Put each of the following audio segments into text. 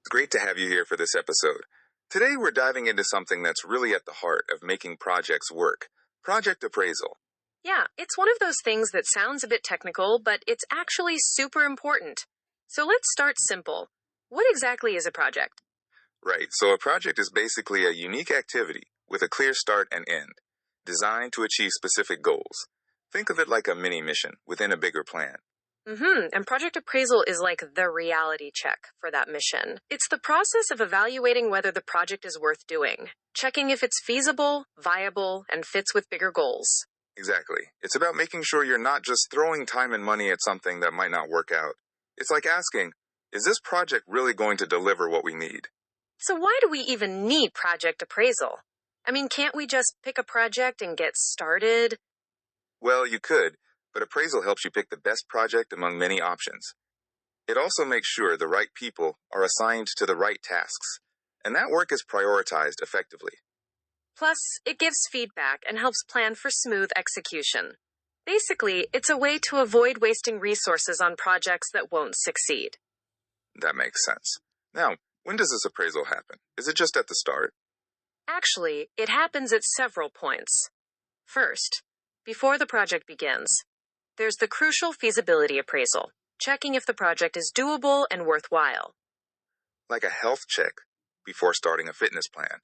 It's great to have you here for this episode. Today we're diving into something that's really at the heart of making projects work, project appraisal. Yeah, it's one of those things that sounds a bit technical, but it's actually super important. So let's start simple. What exactly is a project? Right, so a project is basically a unique activity with a clear start and end, designed to achieve specific goals. Think of it like a mini mission within a bigger plan. And project appraisal is like the reality check for that mission. It's the process of evaluating whether the project is worth doing, checking if it's feasible, viable, and fits with bigger goals. Exactly. It's about making sure you're not just throwing time and money at something that might not work out. It's like asking, is this project really going to deliver what we need? So why do we even need project appraisal? I mean, can't we just pick a project and get started? Well, you could, but appraisal helps you pick the best project among many options. It also makes sure the right people are assigned to the right tasks, and that work is prioritized effectively. Plus, it gives feedback and helps plan for smooth execution. Basically, it's a way to avoid wasting resources on projects that won't succeed. That makes sense. Now, when does this appraisal happen? Is it just at the start? Actually, it happens at several points. First, before the project begins, there's the crucial feasibility appraisal, checking if the project is doable and worthwhile. Like a health check before starting a fitness plan.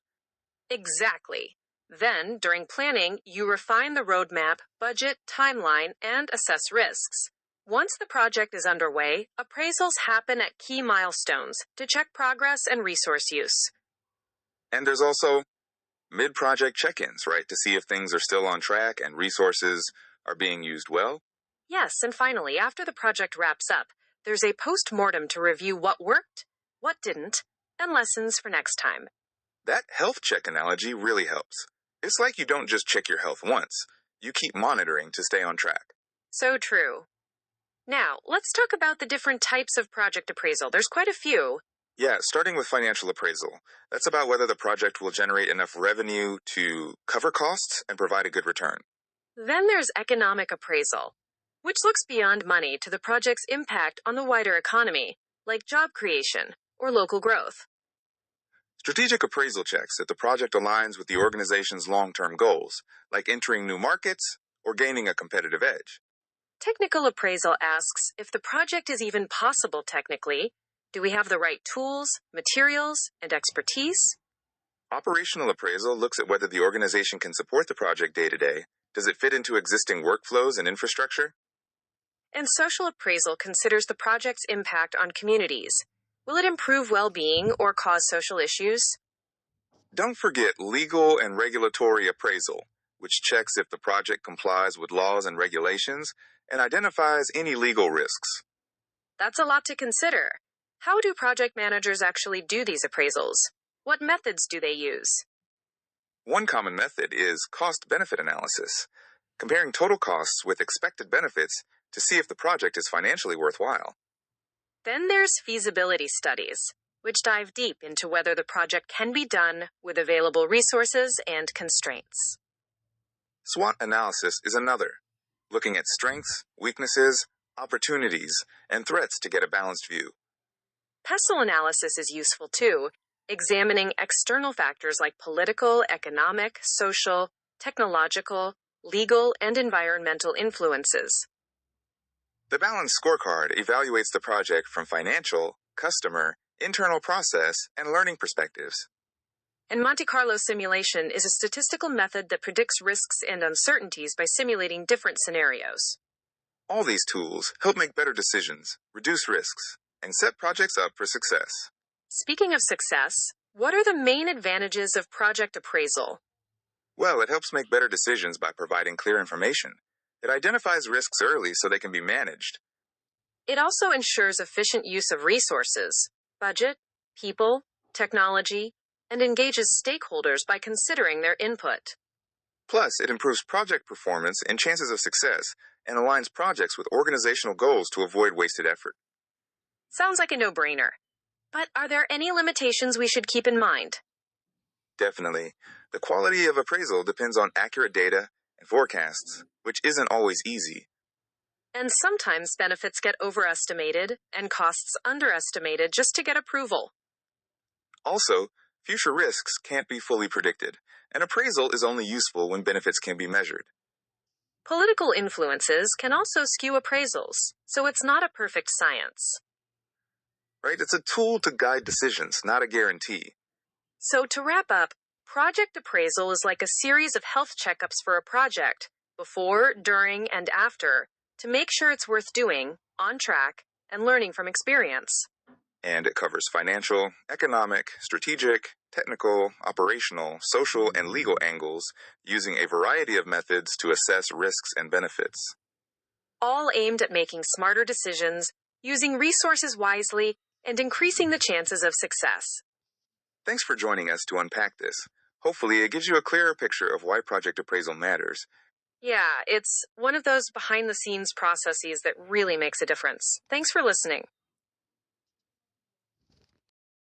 Exactly. Then, during planning, you refine the roadmap, budget, timeline, and assess risks. Once the project is underway, appraisals happen at key milestones to check progress and resource use. And there's also mid-project check-ins, right, to see if things are still on track and resources are being used well. Yes, and finally, after the project wraps up, there's a post-mortem to review what worked, what didn't, and lessons for next time. That health check analogy really helps. It's like you don't just check your health once. You keep monitoring to stay on track. So true. Now, let's talk about the different types of project appraisal. There's quite a few. Yeah, starting with financial appraisal. That's about whether the project will generate enough revenue to cover costs and provide a good return. Then there's economic appraisal, which looks beyond money to the project's impact on the wider economy, like job creation or local growth. Strategic appraisal checks if the project aligns with the organization's long-term goals, like entering new markets or gaining a competitive edge. Technical appraisal asks if the project is even possible technically. Do we have the right tools, materials, and expertise? Operational appraisal looks at whether the organization can support the project day to day. Does it fit into existing workflows and infrastructure? And social appraisal considers the project's impact on communities. Will it improve well-being or cause social issues? Don't forget legal and regulatory appraisal, which checks if the project complies with laws and regulations and identifies any legal risks. That's a lot to consider. How do project managers actually do these appraisals? What methods do they use? One common method is cost-benefit analysis, comparing total costs with expected benefits to see if the project is financially worthwhile. Then there's feasibility studies, which dive deep into whether the project can be done with available resources and constraints. SWOT analysis is another, looking at strengths, weaknesses, opportunities, and threats to get a balanced view. PESTLE analysis is useful too, examining external factors like political, economic, social, technological, legal, and environmental influences. The balanced scorecard evaluates the project from financial, customer, internal process, and learning perspectives. And Monte Carlo simulation is a statistical method that predicts risks and uncertainties by simulating different scenarios. All these tools help make better decisions, reduce risks, and set projects up for success. Speaking of success, what are the main advantages of project appraisal? Well, it helps make better decisions by providing clear information. It identifies risks early so they can be managed. It also ensures efficient use of resources, budget, people, technology, and engages stakeholders by considering their input. Plus, it improves project performance and chances of success and aligns projects with organizational goals to avoid wasted effort. Sounds like a no-brainer. But are there any limitations we should keep in mind? Definitely. The quality of appraisal depends on accurate data and forecasts, which isn't always easy. And sometimes benefits get overestimated and costs underestimated just to get approval. Also, future risks can't be fully predicted. An appraisal is only useful when benefits can be measured. Political influences can also skew appraisals, so it's not a perfect science. Right? It's a tool to guide decisions, not a guarantee. So to wrap up, project appraisal is like a series of health checkups for a project, before, during, and after, to make sure it's worth doing, on track, and learning from experience. And it covers financial, economic, strategic, technical, operational, social, and legal angles using a variety of methods to assess risks and benefits. All aimed at making smarter decisions, using resources wisely, and increasing the chances of success. Thanks for joining us to unpack this. Hopefully, it gives you a clearer picture of why project appraisal matters. Yeah, it's one of those behind the scenes processes that really makes a difference. Thanks for listening.